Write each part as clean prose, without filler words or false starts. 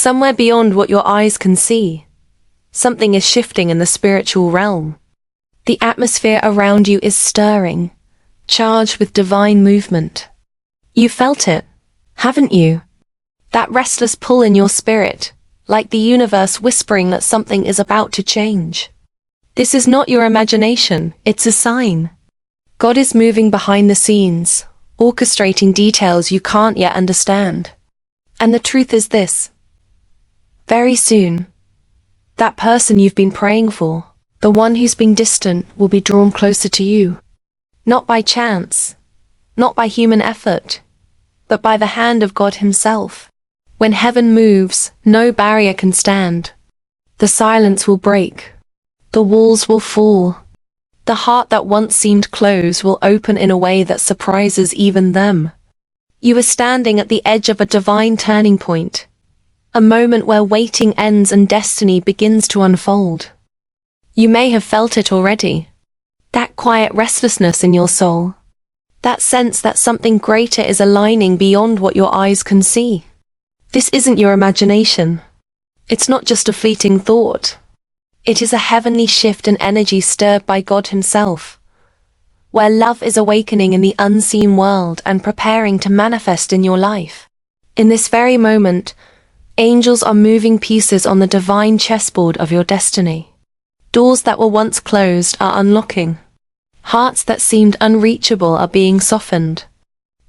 Somewhere beyond what your eyes can see, something is shifting in the spiritual realm. The atmosphere around you is stirring, charged with divine movement. You felt it, haven't you? That restless pull in your spirit, like the universe whispering that something is about to change. This is not your imagination, it's a sign. God is moving behind the scenes, orchestrating details you can't yet understand. And the truth is this: very soon, that person you've been praying for, the one who's been distant, will be drawn closer to you. Not by chance, not by human effort, but by the hand of God Himself. When heaven moves, no barrier can stand. The silence will break. The walls will fall. The heart that once seemed closed will open in a way that surprises even them. You are standing at the edge of a divine turning point, a moment where waiting ends and destiny begins to unfold. You may have felt it already. That quiet restlessness in your soul. That sense that something greater is aligning beyond what your eyes can see. This isn't your imagination. It's not just a fleeting thought. It is a heavenly shift in energy stirred by God Himself, where love is awakening in the unseen world and preparing to manifest in your life. In this very moment, angels are moving pieces on the divine chessboard of your destiny. Doors that were once closed are unlocking. Hearts that seemed unreachable are being softened.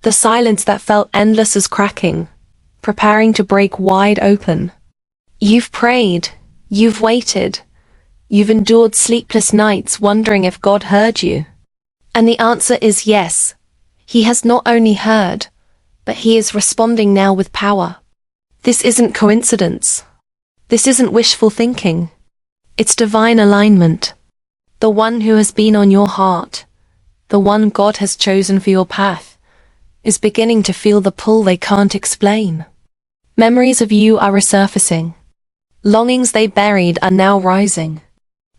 The silence that felt endless is cracking, preparing to break wide open. You've prayed, you've waited, you've endured sleepless nights wondering if God heard you. And the answer is yes. He has not only heard, but He is responding now with power. This isn't coincidence. This isn't wishful thinking. It's divine alignment. The one who has been on your heart, the one God has chosen for your path, is beginning to feel the pull they can't explain. Memories of you are resurfacing. Longings they buried are now rising.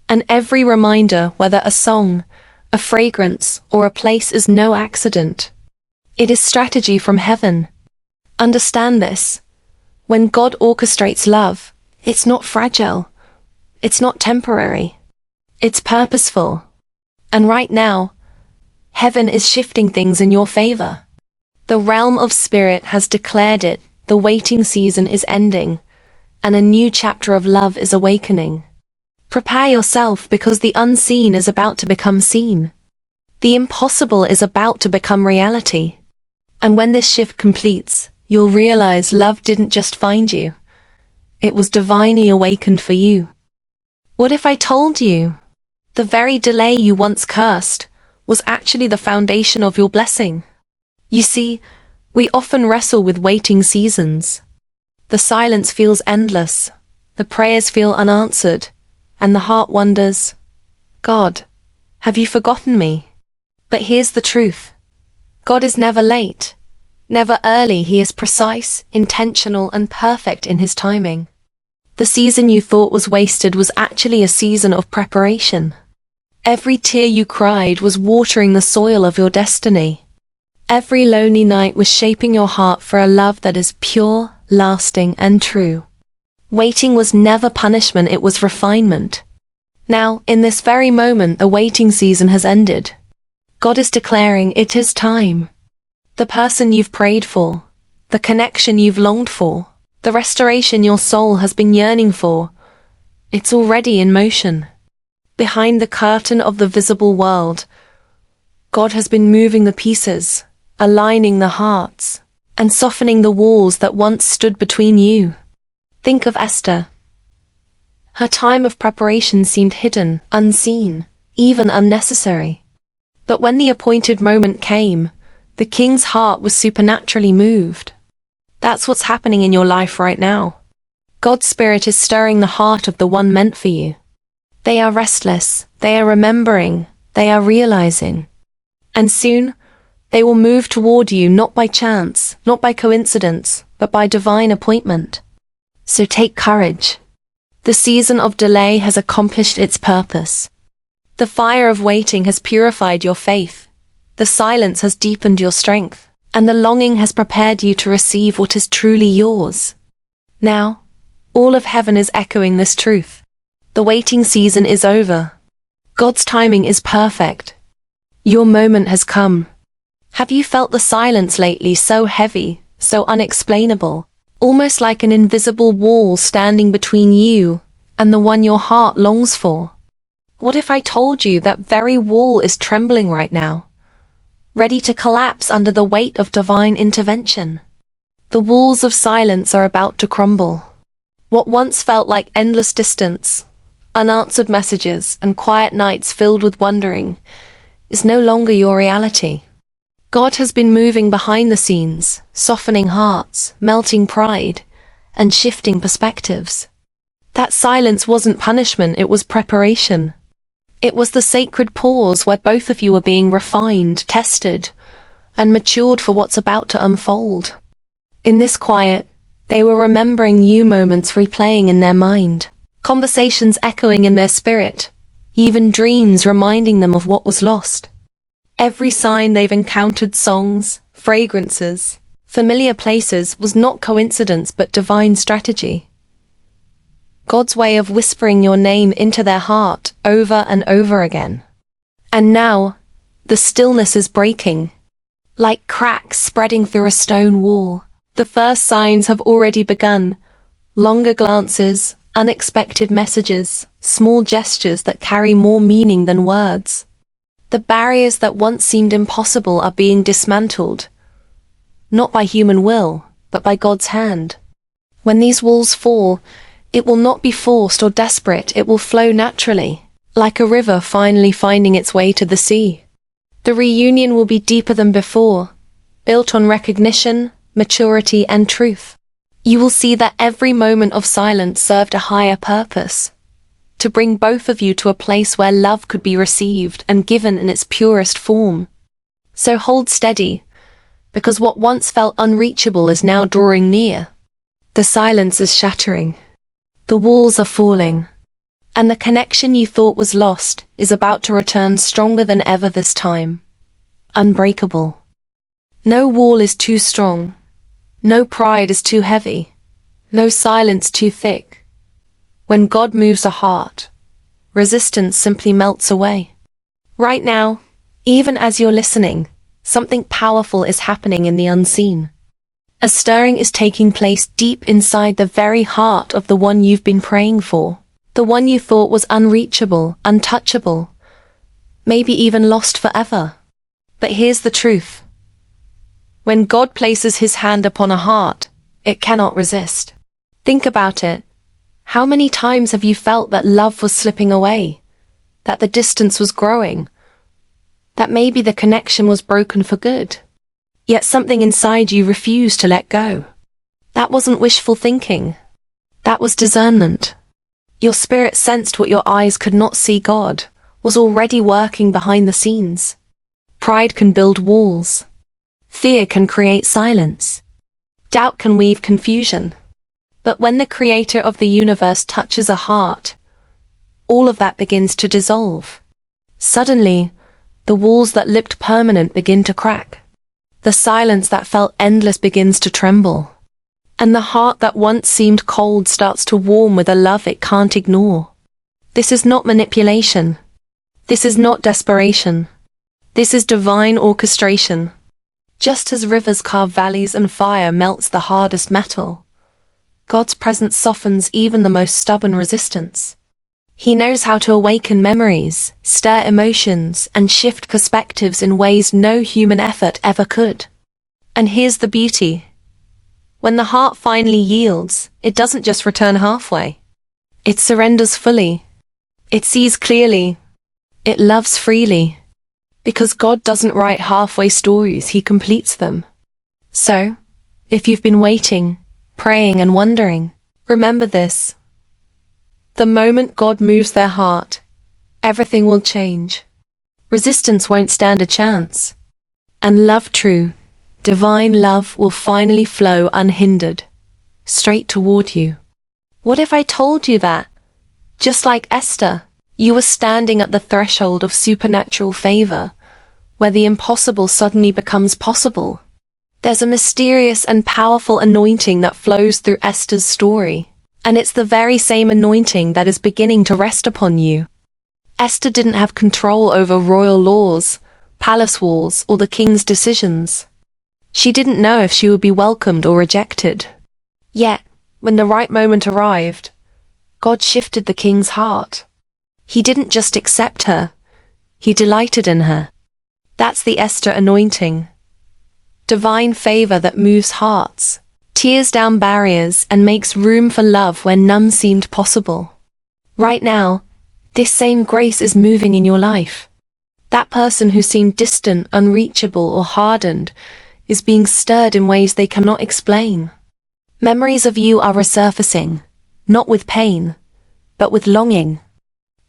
And every reminder, whether a song, a fragrance, or a place, is no accident. It is strategy from heaven. Understand this. When God orchestrates love, it's not fragile. It's not temporary. It's purposeful. And right now, heaven is shifting things in your favor. The realm of spirit has declared it. The waiting season is ending, and a new chapter of love is awakening. Prepare yourself, because the unseen is about to become seen. The impossible is about to become reality. And when this shift completes, you'll realize love didn't just find you. It was divinely awakened for you. What if I told you? The very delay you once cursed was actually the foundation of your blessing. You see, we often wrestle with waiting seasons. The silence feels endless, the prayers feel unanswered, and the heart wonders, God, have you forgotten me? But here's the truth. God is never late, never early. He is precise, intentional, and perfect in His timing. The season you thought was wasted was actually a season of preparation. Every tear you cried was watering the soil of your destiny. Every lonely night was shaping your heart for a love that is pure, lasting, and true. Waiting was never punishment, it was refinement. Now, in this very moment, the waiting season has ended. God is declaring it is time. The person you've prayed for, the connection you've longed for, the restoration your soul has been yearning for, it's already in motion. Behind the curtain of the visible world, God has been moving the pieces, aligning the hearts, and softening the walls that once stood between you. Think of Esther. Her time of preparation seemed hidden, unseen, even unnecessary. But when the appointed moment came, the king's heart was supernaturally moved. That's what's happening in your life right now. God's Spirit is stirring the heart of the one meant for you. They are restless, they are remembering, they are realizing. And soon, they will move toward you not by chance, not by coincidence, but by divine appointment. So take courage. The season of delay has accomplished its purpose. The fire of waiting has purified your faith. The silence has deepened your strength, and the longing has prepared you to receive what is truly yours. Now, All of heaven is echoing this truth. The waiting season is over. God's timing is perfect. Your moment has come. Have you felt the silence lately, so heavy, so unexplainable, almost like an invisible wall standing between you and the one your heart longs for? What if I told you that very wall is trembling right now, ready to collapse under the weight of divine intervention? The walls of silence are about to crumble. What once felt like endless distance, unanswered messages, and quiet nights filled with wondering is no longer your reality. God has been moving behind the scenes, softening hearts, melting pride, and shifting perspectives. That silence wasn't punishment, it was preparation. It was the sacred pause where both of you were being refined, tested, and matured for what's about to unfold. In this quiet, they were remembering new moments replaying in their mind, conversations echoing in their spirit, even dreams reminding them of what was lost. Every sign they've encountered, songs, fragrances, familiar places, was not coincidence but divine strategy. God's way of whispering your name into their heart over and over again. And now, the stillness is breaking. Like cracks spreading through a stone wall, the first signs have already begun. Longer glances, unexpected messages, small gestures that carry more meaning than words. The barriers that once seemed impossible are being dismantled, not by human will, but by God's hand. When these walls fall, it will not be forced or desperate, it will flow naturally, like a river finally finding its way to the sea. The reunion will be deeper than before, built on recognition, maturity, and truth. You will see that every moment of silence served a higher purpose, to bring both of you to a place where love could be received and given in its purest form. So hold steady, because what once felt unreachable is now drawing near. The silence is shattering. The walls are falling. And the connection you thought was lost is about to return stronger than ever this time. Unbreakable. No wall is too strong. No pride is too heavy. No silence too thick. When God moves a heart, resistance simply melts away. Right now, even as you're listening, something powerful is happening in the unseen. A stirring is taking place deep inside the very heart of the one you've been praying for, the one you thought was unreachable, untouchable, maybe even lost forever. But here's the truth. When God places his hand upon a heart, it cannot resist. Think about it. How many times have you felt that love was slipping away, that the distance was growing, that maybe the connection was broken for good? Yet something inside you refused to let go. That wasn't wishful thinking. That was discernment. Your spirit sensed what your eyes could not see. God was already working behind the scenes. Pride can build walls. Fear can create silence. Doubt can weave confusion. But when the creator of the universe touches a heart, all of that begins to dissolve. Suddenly, the walls that looked permanent begin to crack. The silence that felt endless begins to tremble. And the heart that once seemed cold starts to warm with a love it can't ignore. This is not manipulation. This is not desperation. This is divine orchestration. Just as rivers carve valleys and fire melts the hardest metal, God's presence softens even the most stubborn resistance. He knows how to awaken memories, stir emotions, and shift perspectives in ways no human effort ever could. And here's the beauty. When the heart finally yields, it doesn't just return halfway. It surrenders fully. It sees clearly. It loves freely. Because God doesn't write halfway stories, he completes them. So, if you've been waiting, praying and wondering, remember this. The moment God moves their heart, everything will change. Resistance won't stand a chance. And love, true, divine love, will finally flow unhindered, straight toward you. What if I told you that, just like Esther, you were standing at the threshold of supernatural favor, where the impossible suddenly becomes possible? There's a mysterious and powerful anointing that flows through Esther's story, And it's the very same anointing that is beginning to rest upon you. Esther didn't have control over royal laws, palace walls, or the king's decisions. She didn't know if she would be welcomed or rejected. Yet, when the right moment arrived, God shifted the king's heart. He didn't just accept her, he delighted in her. That's the Esther anointing. Divine favor that moves hearts, tears down barriers, and makes room for love where none seemed possible. Right now, this same grace is moving in your life. That person who seemed distant, unreachable, or hardened is being stirred in ways they cannot explain. Memories of you are resurfacing, not with pain, but with longing.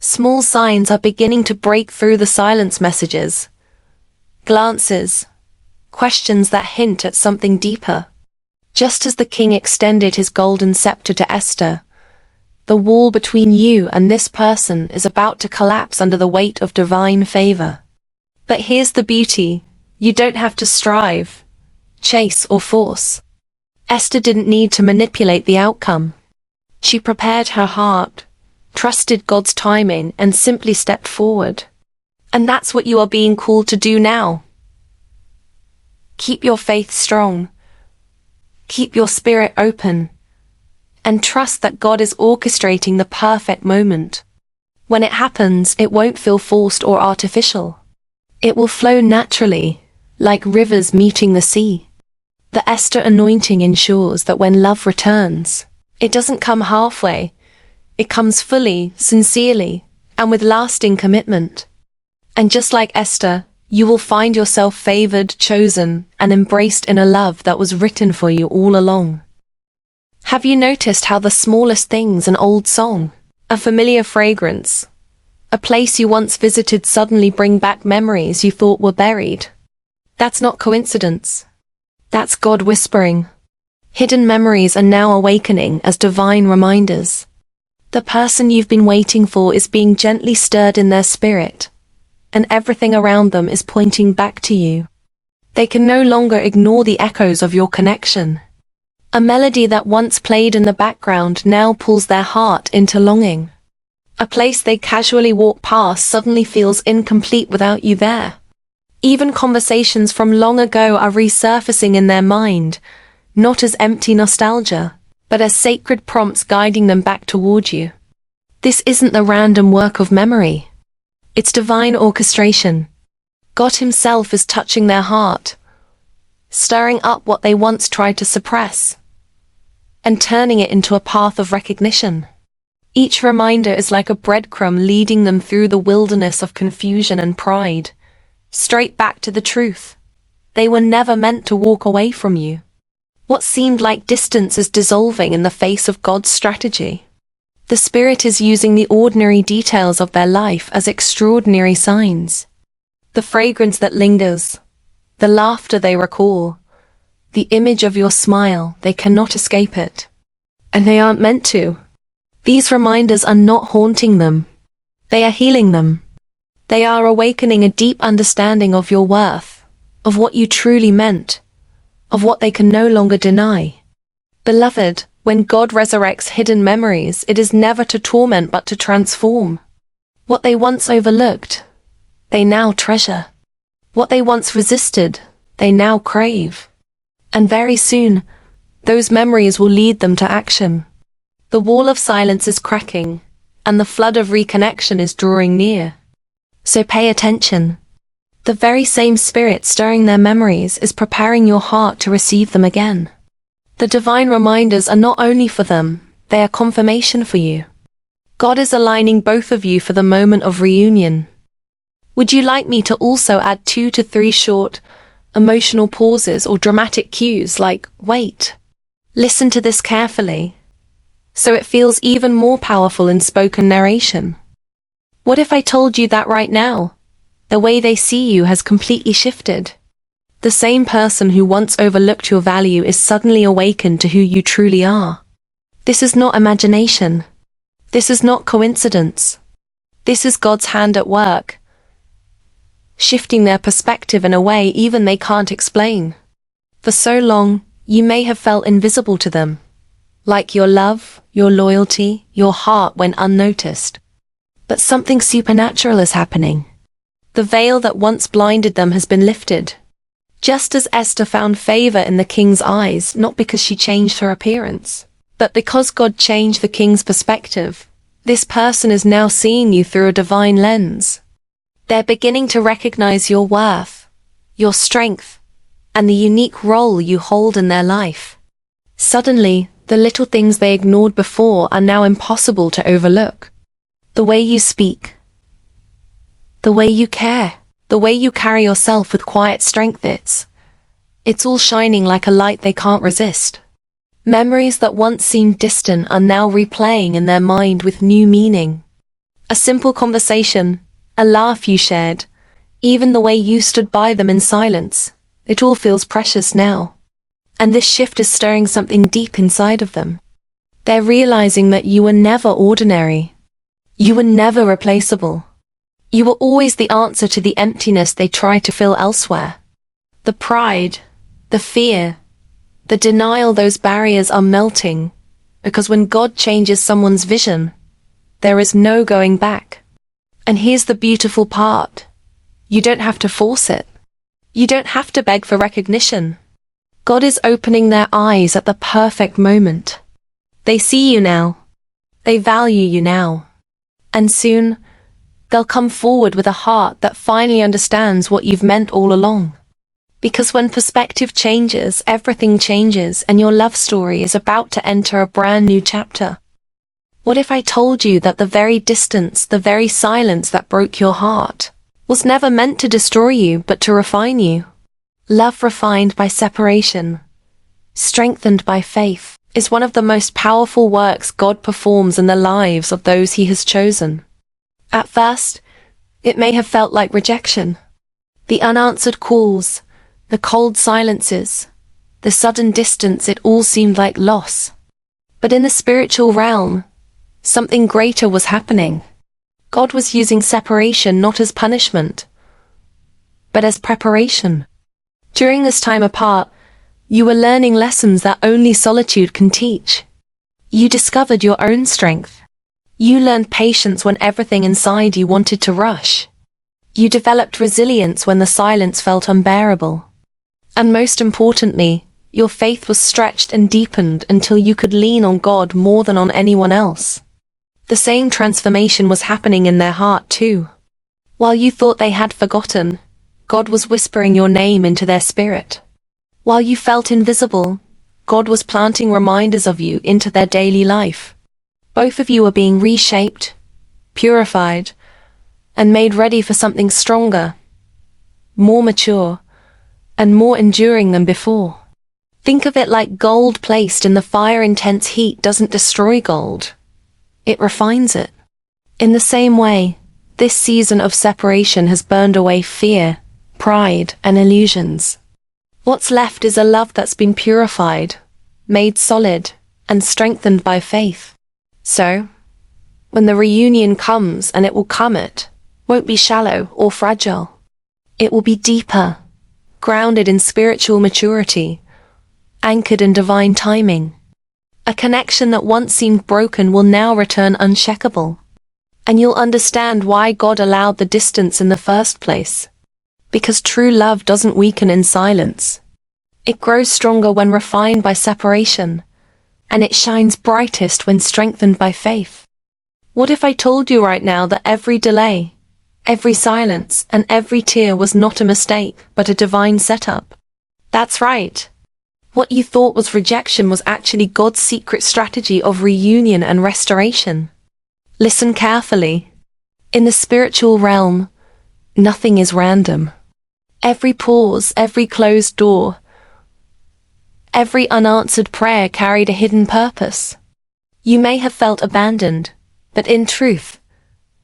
Small signs are beginning to break through the silence messages. Glances, questions that hint at something deeper. Just as the king extended his golden scepter to Esther, the wall between you and this person is about to collapse under the weight of divine favor. But here's the beauty: you don't have to strive, chase, or force. Esther didn't need to manipulate the outcome. She prepared her heart, trusted God's timing, and simply stepped forward. And that's what you are being called to do now. Keep your faith strong. Keep your spirit open. And trust that God is orchestrating the perfect moment. When it happens, it won't feel forced or artificial. It will flow naturally, like rivers meeting the sea. The Esther anointing ensures that when love returns, it doesn't come halfway. It comes fully, sincerely, and with lasting commitment. And just like Esther, you will find yourself favored, chosen, and embraced in a love that was written for you all along. Have you noticed how the smallest things, an old song, a familiar fragrance, a place you once visited, suddenly bring back memories you thought were buried? That's not coincidence. That's God whispering. Hidden memories are now awakening as divine reminders. The person you've been waiting for is being gently stirred in their spirit, and everything around them is pointing back to you. They can no longer ignore the echoes of your connection. A melody that once played in the background now pulls their heart into longing. A place they casually walk past suddenly feels incomplete without you there. Even conversations from long ago are resurfacing in their mind, not as empty nostalgia, but as sacred prompts guiding them back toward you. This isn't the random work of memory. It's divine orchestration. God Himself is touching their heart, stirring up what they once tried to suppress, and turning it into a path of recognition. Each reminder is like a breadcrumb leading them through the wilderness of confusion and pride, straight back to the truth. They were never meant to walk away from you. What seemed like distance is dissolving in the face of God's strategy. The Spirit is using the ordinary details of their life as extraordinary signs. The fragrance that lingers, the laughter they recall, the image of your smile, they cannot escape it. And they aren't meant to. These reminders are not haunting them. They are healing them. They are awakening a deep understanding of your worth, of what you truly meant, of what they can no longer deny. Beloved, when God resurrects hidden memories, it is never to torment but to transform. What they once overlooked, they now treasure. What they once resisted, they now crave. And very soon, those memories will lead them to action. The wall of silence is cracking, and the flood of reconnection is drawing near. So pay attention. The very same Spirit stirring their memories is preparing your heart to receive them again. The divine reminders are not only for them, they are confirmation for you. God is aligning both of you for the moment of reunion. Would you like me to also add 2 to 3 short, emotional pauses or dramatic cues like, wait, listen to this carefully, so it feels even more powerful in spoken narration? What if I told you that right now, the way they see you has completely shifted? The same person who once overlooked your value is suddenly awakened to who you truly are. This is not imagination. This is not coincidence. This is God's hand at work, shifting their perspective in a way even they can't explain. For so long, you may have felt invisible to them, like your love, your loyalty, your heart went unnoticed. But something supernatural is happening. The veil that once blinded them has been lifted. Just as Esther found favor in the king's eyes, not because she changed her appearance, but because God changed the king's perspective, this person is now seeing you through a divine lens. They're beginning to recognize your worth, your strength, and the unique role you hold in their life. Suddenly, the little things they ignored before are now impossible to overlook. The way you speak, the way you care, the way you carry yourself with quiet strength, it's all shining like a light they can't resist. Memories that once seemed distant are now replaying in their mind with new meaning. A simple conversation, a laugh you shared, even the way you stood by them in silence, it all feels precious now. And this shift is stirring something deep inside of them. They're realizing that you were never ordinary. You were never replaceable. You were always the answer to the emptiness they try to fill elsewhere. The pride, the fear, the denial, those barriers are melting, because when God changes someone's vision, there is no going back. And here's the beautiful part. You don't have to force it. You don't have to beg for recognition. God is opening their eyes at the perfect moment. They see you now. They value you now. And soon, they'll come forward with a heart that finally understands what you've meant all along. Because when perspective changes, everything changes, and your love story is about to enter a brand new chapter. What if I told you that the very distance, the very silence that broke your heart, was never meant to destroy you, but to refine you? Love refined by separation, strengthened by faith, is one of the most powerful works God performs in the lives of those He has chosen. At first, it may have felt like rejection. The unanswered calls, the cold silences, the sudden distance, it all seemed like loss. But in the spiritual realm, something greater was happening. God was using separation not as punishment, but as preparation. During this time apart, you were learning lessons that only solitude can teach. You discovered your own strength. You learned patience when everything inside you wanted to rush. You developed resilience when the silence felt unbearable. And most importantly, your faith was stretched and deepened until you could lean on God more than on anyone else. The same transformation was happening in their heart too. While you thought they had forgotten, God was whispering your name into their spirit. While you felt invisible, God was planting reminders of you into their daily life. Both of you were being reshaped, purified, and made ready for something stronger, more mature, and more enduring than before. Think of it like gold placed in the fire. Intense heat doesn't destroy gold. It refines it. In the same way, this season of separation has burned away fear, pride, and illusions. What's left is a love that's been purified, made solid, and strengthened by faith. So, when the reunion comes, and it will come, it won't be shallow or fragile. It will be deeper, grounded in spiritual maturity, anchored in divine timing. A connection that once seemed broken will now return unshakable. And you'll understand why God allowed the distance in the first place. Because true love doesn't weaken in silence. It grows stronger when refined by separation, and it shines brightest when strengthened by faith. What if I told you right now that every delay, every silence, and every tear was not a mistake, but a divine setup? That's right. What you thought was rejection was actually God's secret strategy of reunion and restoration. Listen carefully. In the spiritual realm, nothing is random. Every pause, every closed door, every unanswered prayer carried a hidden purpose. You may have felt abandoned, but in truth,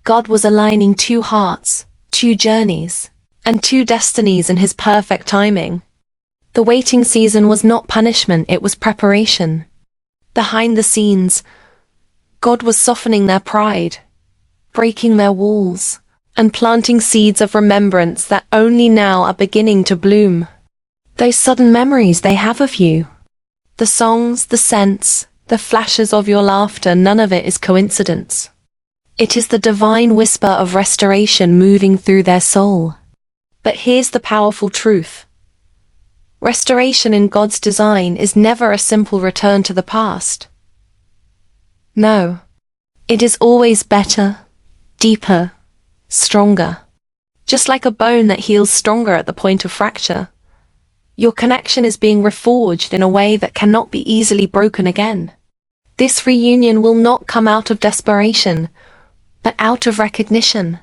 God was aligning two hearts, two journeys, and two destinies in His perfect timing. The waiting season was not punishment, it was preparation. Behind the scenes, God was softening their pride, breaking their walls, and planting seeds of remembrance that only now are beginning to bloom. Those sudden memories they have of you, the songs, the scents, the flashes of your laughter, none of it is coincidence. It is the divine whisper of restoration moving through their soul. But here's the powerful truth. Restoration in God's design is never a simple return to the past. No. It is always better, deeper, stronger. Just like a bone that heals stronger at the point of fracture. Your connection is being reforged in a way that cannot be easily broken again. This reunion will not come out of desperation, but out of recognition.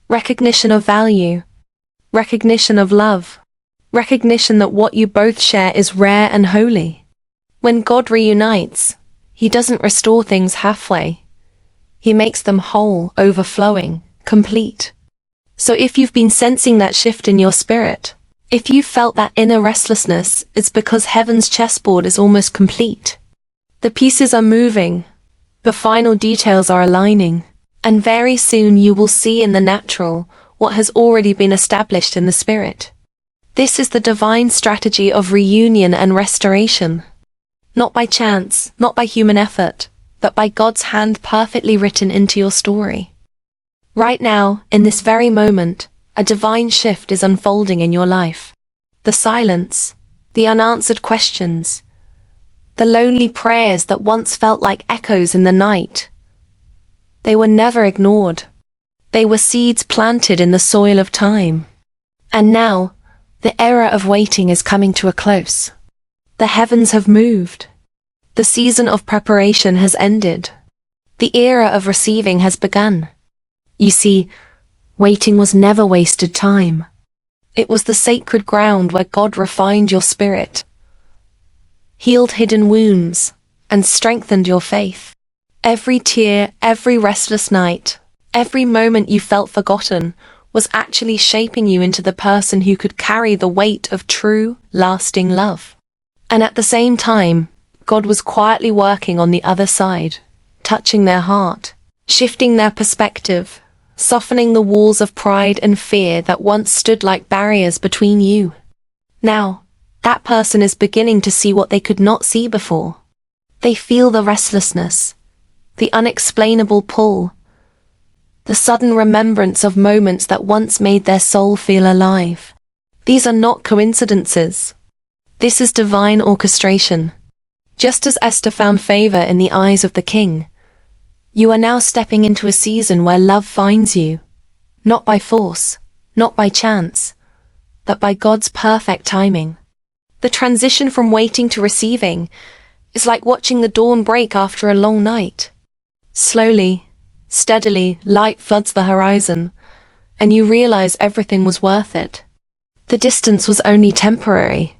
Recognition of value. Recognition of love. Recognition that what you both share is rare and holy. When God reunites, He doesn't restore things halfway. He makes them whole, overflowing, complete. So if you've been sensing that shift in your spirit, if you've felt that inner restlessness, it's because heaven's chessboard is almost complete. The pieces are moving, the final details are aligning, and very soon you will see in the natural what has already been established in the spirit. This is the divine strategy of reunion and restoration. Not by chance, not by human effort, but by God's hand perfectly written into your story. Right now, in this very moment, a divine shift is unfolding in your life. The silence, the unanswered questions, the lonely prayers that once felt like echoes in the night. They were never ignored. They were seeds planted in the soil of time. And now, the era of waiting is coming to a close. The heavens have moved. The season of preparation has ended. The era of receiving has begun. You see, waiting was never wasted time. It was the sacred ground where God refined your spirit, healed hidden wounds, and strengthened your faith. Every tear, every restless night, every moment you felt forgotten was actually shaping you into the person who could carry the weight of true, lasting love. And at the same time, God was quietly working on the other side, touching their heart, shifting their perspective, softening the walls of pride and fear that once stood like barriers between you. Now, that person is beginning to see what they could not see before. They feel the restlessness, the unexplainable pull, the sudden remembrance of moments that once made their soul feel alive. These are not coincidences. This is divine orchestration. Just as Esther found favor in the eyes of the king, you are now stepping into a season where love finds you, not by force, not by chance, but by God's perfect timing. The transition from waiting to receiving is like watching the dawn break after a long night. Slowly, steadily, light floods the horizon, and you realize everything was worth it. The distance was only temporary.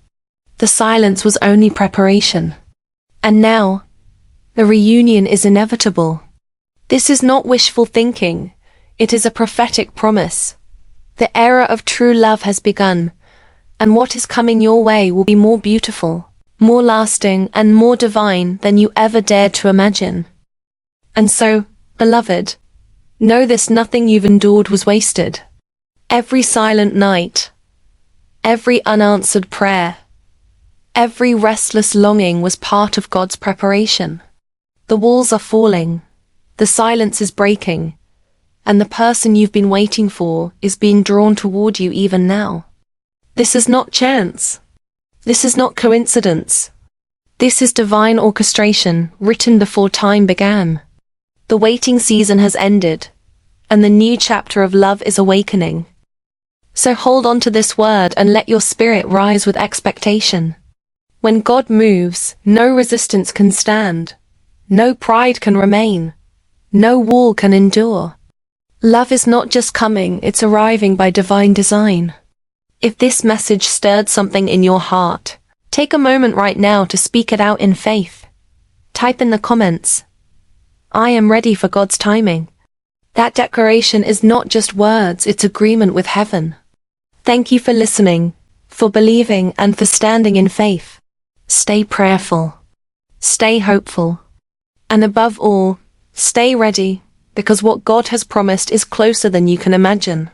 The silence was only preparation. And now, the reunion is inevitable. This is not wishful thinking, it is a prophetic promise. The era of true love has begun, and what is coming your way will be more beautiful, more lasting, and more divine than you ever dared to imagine. And so, beloved, know this: nothing you've endured was wasted. Every silent night, every unanswered prayer, every restless longing was part of God's preparation. The walls are falling. The silence is breaking, and the person you've been waiting for is being drawn toward you even now. This is not chance. This is not coincidence. This is divine orchestration written before time began. The waiting season has ended, and the new chapter of love is awakening. So hold on to this word and let your spirit rise with expectation. When God moves, no resistance can stand. No pride can remain. No wall can endure. Love is not just coming, it's arriving by divine design. If this message stirred something in your heart, take a moment right now to speak it out in faith. Type in the comments, "I am ready for God's timing." That declaration is not just words, it's agreement with heaven. Thank you for listening, for believing, and for standing in faith. Stay prayerful. Stay hopeful. And above all, stay ready, because what God has promised is closer than you can imagine.